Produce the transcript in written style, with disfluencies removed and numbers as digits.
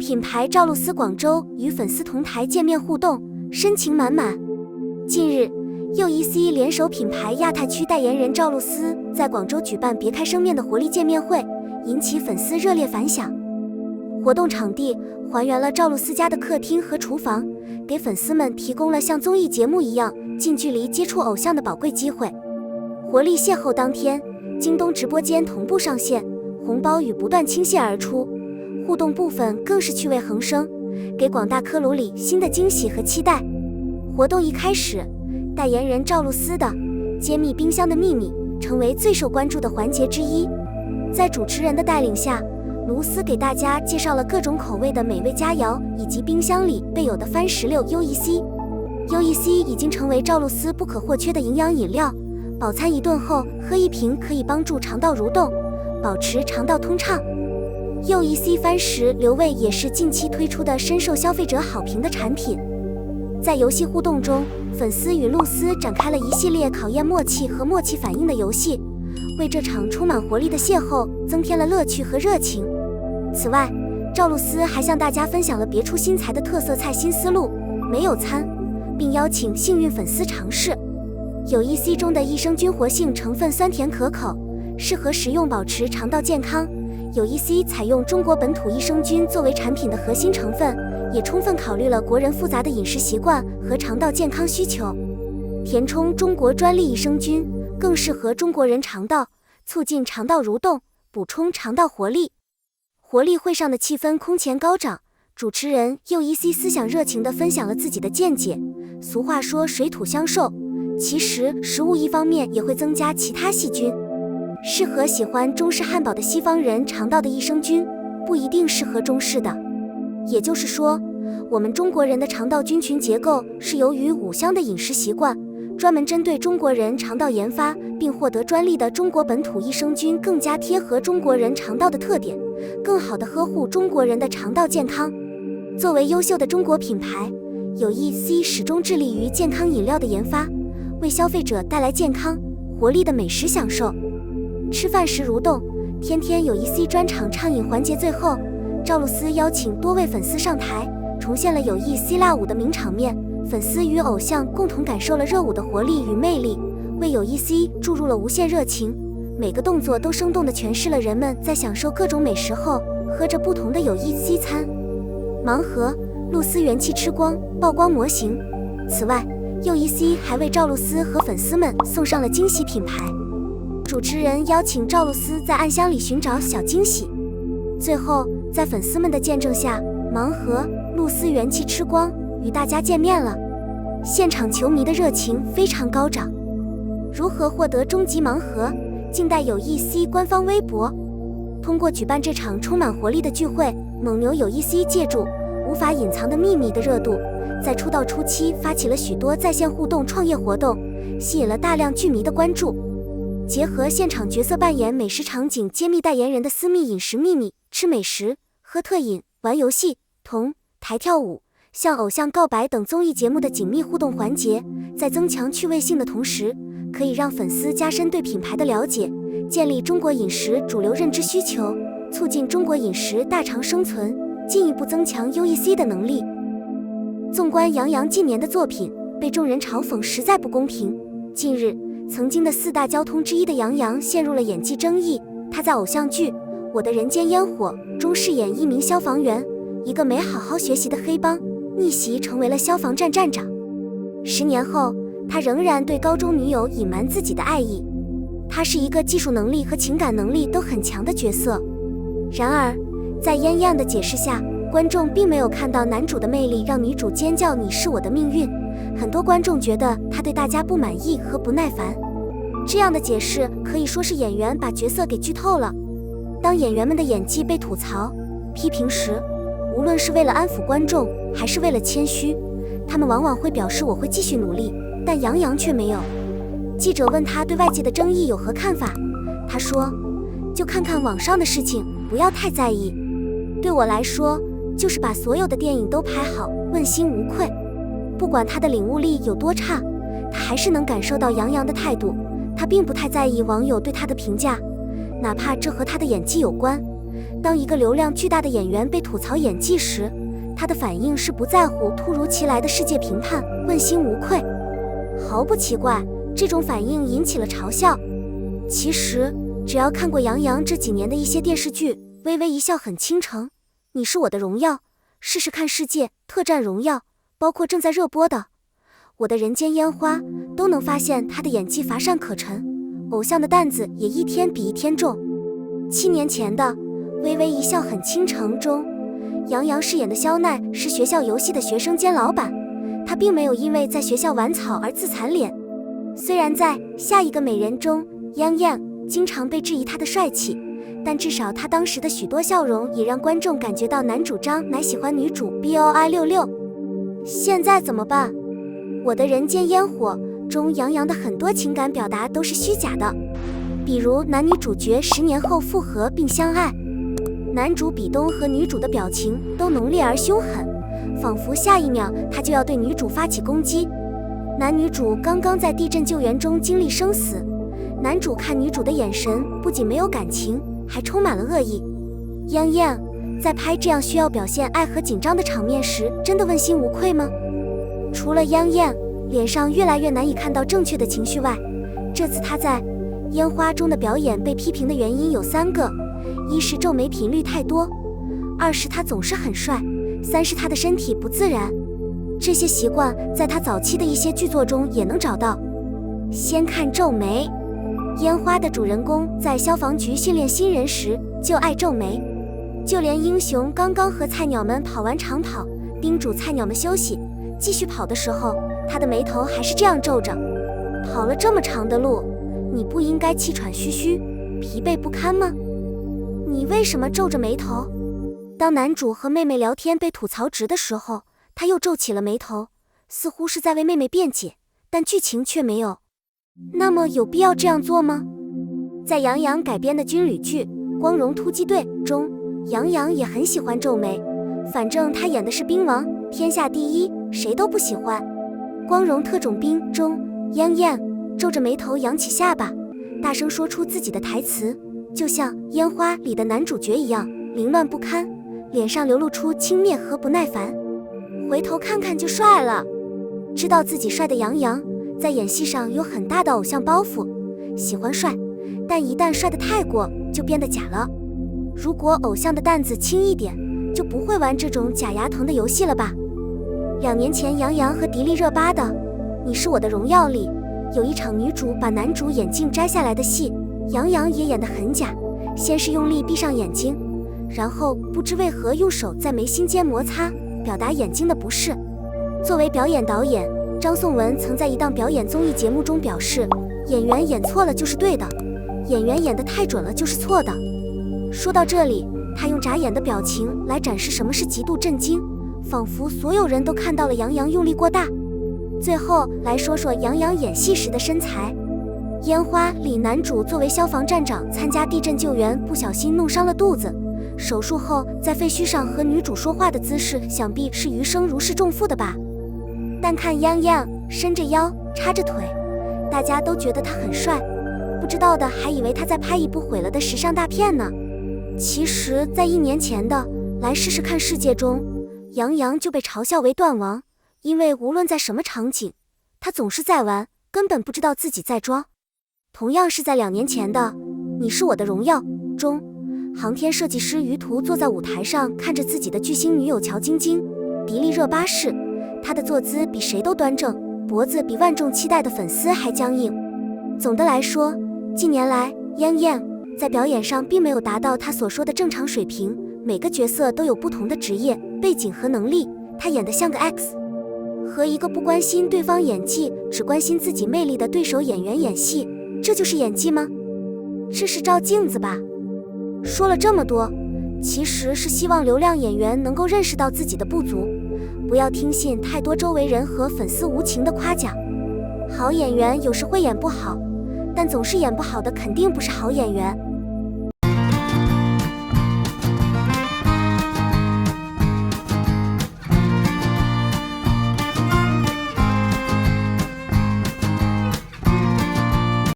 品牌赵露思广州与粉丝同台见面互动，深情满满。近日，UEC 联手品牌亚太区代言人赵露思在广州举办别开生面的活力见面会，引起粉丝热烈反响。活动场地还原了赵露思家的客厅和厨房，给粉丝们提供了像综艺节目一样近距离接触偶像的宝贵机会。活力邂逅当天，京东直播间同步上线，红包雨不断倾泻而出，互动部分更是趣味横生，给广大科鲁里新的惊喜和期待。活动一开始，代言人赵露思的揭秘冰箱的秘密成为最受关注的环节之一。在主持人的带领下，露思给大家介绍了各种口味的美味佳肴以及冰箱里备有的番石榴 UEC 已经成为赵露思不可或缺的营养饮料，饱餐一顿后喝一瓶可以帮助肠道蠕动，保持肠道通畅。UEC 番石榴味也是近期推出的深受消费者好评的产品。在游戏互动中，粉丝与露思展开了一系列考验默契和默契反应的游戏，为这场充满活力的邂逅增添了乐趣和热情。此外，赵露思还向大家分享了别出心裁的特色菜新思路没有餐，并邀请幸运粉丝尝试。UEC 中的益生菌活性成分酸甜可口，适合食用保持肠道健康。UEC 采用中国本土益生菌作为产品的核心成分，也充分考虑了国人复杂的饮食习惯和肠道健康需求。填充中国专利益生菌，更适合中国人肠道，促进肠道蠕动，补充肠道活力。活力会上的气氛空前高涨，主持人UEC思想热情地分享了自己的见解。俗话说水土相受，其实食物一方面也会增加其他细菌。适合喜欢中式汉堡的西方人肠道的益生菌，不一定适合中式的。也就是说，我们中国人的肠道菌群结构是由于5香的饮食习惯，专门针对中国人肠道研发并获得专利的中国本土益生菌，更加贴合中国人肠道的特点，更好地呵护中国人的肠道健康。作为优秀的中国品牌，UEC始终致力于健康饮料的研发，为消费者带来健康活力的美食享受。吃饭时蠕动，天天UEC专场畅饮环节最后，赵露思邀请多位粉丝上台，重现了UEC辣舞的名场面，粉丝与偶像共同感受了热舞的活力与魅力，为UEC注入了无限热情。每个动作都生动地诠释了人们在享受各种美食后，喝着不同的UEC餐。盲盒，露思元气吃光，曝光模型。此外，UEC还为赵露思和粉丝们送上了惊喜品牌。主持人邀请赵露思在暗箱里寻找小惊喜。最后，在粉丝们的见证下，盲盒露思元气吃光与大家见面了。现场球迷的热情非常高涨。如何获得终极盲盒？静待UEC官方微博。通过举办这场充满活力的聚会，蒙牛UEC借助无法隐藏的秘密的热度，在出道初期发起了许多在线互动创业活动，吸引了大量剧迷的关注。结合现场角色扮演、美食场景，揭秘代言人的私密饮食秘密，吃美食、喝特饮、玩游戏、同台跳舞、向偶像告白等综艺节目的紧密互动环节，在增强趣味性的同时，可以让粉丝加深对品牌的了解，建立中国饮食主流认知需求，促进中国饮食大肠生存，进一步增强 UEC 的能力。纵观杨洋近年的作品，被众人嘲讽实在不公平。近日，曾经的4大交通之一的杨洋陷入了演技争议。他在偶像剧《我的人间烟火》中饰演一名消防员，一个没好好学习的黑帮，逆袭成为了消防站站长。10年后，他仍然对高中女友隐瞒自己的爱意。他是一个技术能力和情感能力都很强的角色。然而，在燕燕的解释下，观众并没有看到男主的魅力，让女主尖叫你是我的命运。很多观众觉得他对大家不满意和不耐烦。这样的解释可以说是演员把角色给剧透了。当演员们的演技被吐槽、批评时，无论是为了安抚观众，还是为了谦虚，他们往往会表示我会继续努力，但杨洋却没有。记者问他对外界的争议有何看法，他说，就看看网上的事情，不要太在意。对我来说，就是把所有的电影都拍好，问心无愧。不管他的领悟力有多差，他还是能感受到杨洋的态度，他并不太在意网友对他的评价，哪怕这和他的演技有关。当一个流量巨大的演员被吐槽演技时，他的反应是不在乎突如其来的世界评判，问心无愧。毫不奇怪，这种反应引起了嘲笑。其实，只要看过杨洋这几年的一些电视剧，《微微一笑很倾城》、《你是我的荣耀》、《试试看世界》、《特战荣耀》，包括正在热播的《我的人间烟花》，都能发现他的演技乏善可陈，偶像的担子也一天比一天重。7年前的《微微一笑很倾城》中，杨洋饰演的肖奈是学校游戏的学生兼老板，他并没有因为在学校玩草而自残脸。虽然在《下一个美人》中，央央经常被质疑他的帅气，但至少他当时的许多笑容也让观众感觉到男主张乃喜欢女主 BOI66。现在怎么办？我的人间烟火中，杨洋的很多情感表达都是虚假的，比如男女主角10年后复合并相爱，男主比东和女主的表情都浓烈而凶狠，仿佛下一秒他就要对女主发起攻击。男女主刚刚在地震救援中经历生死，男主看女主的眼神不仅没有感情，还充满了恶意。央央在拍这样需要表现爱和紧张的场面时，真的问心无愧吗？除了央央脸上越来越难以看到正确的情绪外，这次他在烟花中的表演被批评的原因有3个：一是皱眉频率太多，2是他总是很帅，3是他的身体不自然。这些习惯在他早期的一些剧作中也能找到。先看皱眉，烟花的主人公在消防局训练新人时就爱皱眉，就连英雄刚刚和菜鸟们跑完长跑，叮嘱菜鸟们休息继续跑的时候，他的眉头还是这样皱着。跑了这么长的路，你不应该气喘吁吁、疲惫不堪吗？你为什么皱着眉头？当男主和妹妹聊天被吐槽直的时候，他又皱起了眉头，似乎是在为妹妹辩解，但剧情却没有。那么有必要这样做吗？在杨洋改编的军旅剧《光荣突击队》中，杨洋也很喜欢皱眉，反正他演的是兵王，天下第一，谁都不喜欢。《光荣特种兵》中，央央皱着眉头扬起下巴，大声说出自己的台词，就像《烟花》里的男主角一样凌乱不堪，脸上流露出轻蔑和不耐烦。回头看看就帅了。知道自己帅的杨洋在演戏上有很大的偶像包袱，喜欢帅，但一旦帅得太过就变得假了。如果偶像的担子轻一点，就不会玩这种假牙疼的游戏了吧。2年前杨洋和迪丽热巴的《你是我的荣耀》里，有一场女主把男主眼镜摘下来的戏，杨洋也演得很假，先是用力闭上眼睛，然后不知为何用手在眉心间摩擦，表达眼睛的不适。作为表演导演，张颂文曾在一档表演综艺节目中表示，演员演错了就是对的，演员演得太准了就是错的。说到这里，他用眨眼的表情来展示什么是极度震惊，仿佛所有人都看到了杨洋用力过大。最后来说说杨洋演戏时的身材。烟花里男主作为消防站长参加地震救援，不小心弄伤了肚子，手术后在废墟上和女主说话的姿势，想必是余生如释重负的吧。但看央央伸着腰叉着腿，大家都觉得他很帅，不知道的还以为他在拍一部毁了的时尚大片呢。其实在1年前的《来试试看世界》中，杨洋就被嘲笑为断王，因为无论在什么场景，他总是在玩，根本不知道自己在装。同样是在2年前的《你是我的荣耀》中，航天设计师于途坐在舞台上看着自己的巨星女友乔晶晶，迪丽热巴是她的坐姿比谁都端正，脖子比万众期待的粉丝还僵硬。总的来说，近年来央央在表演上并没有达到他所说的正常水平，每个角色都有不同的职业背景和能力，他演得像个 X， 和一个不关心对方演技只关心自己魅力的对手演员演戏，这就是演技吗？这是照镜子吧。说了这么多，其实是希望流量演员能够认识到自己的不足，不要听信太多周围人和粉丝无情的夸奖。好演员有时会演不好，但总是演不好的肯定不是好演员。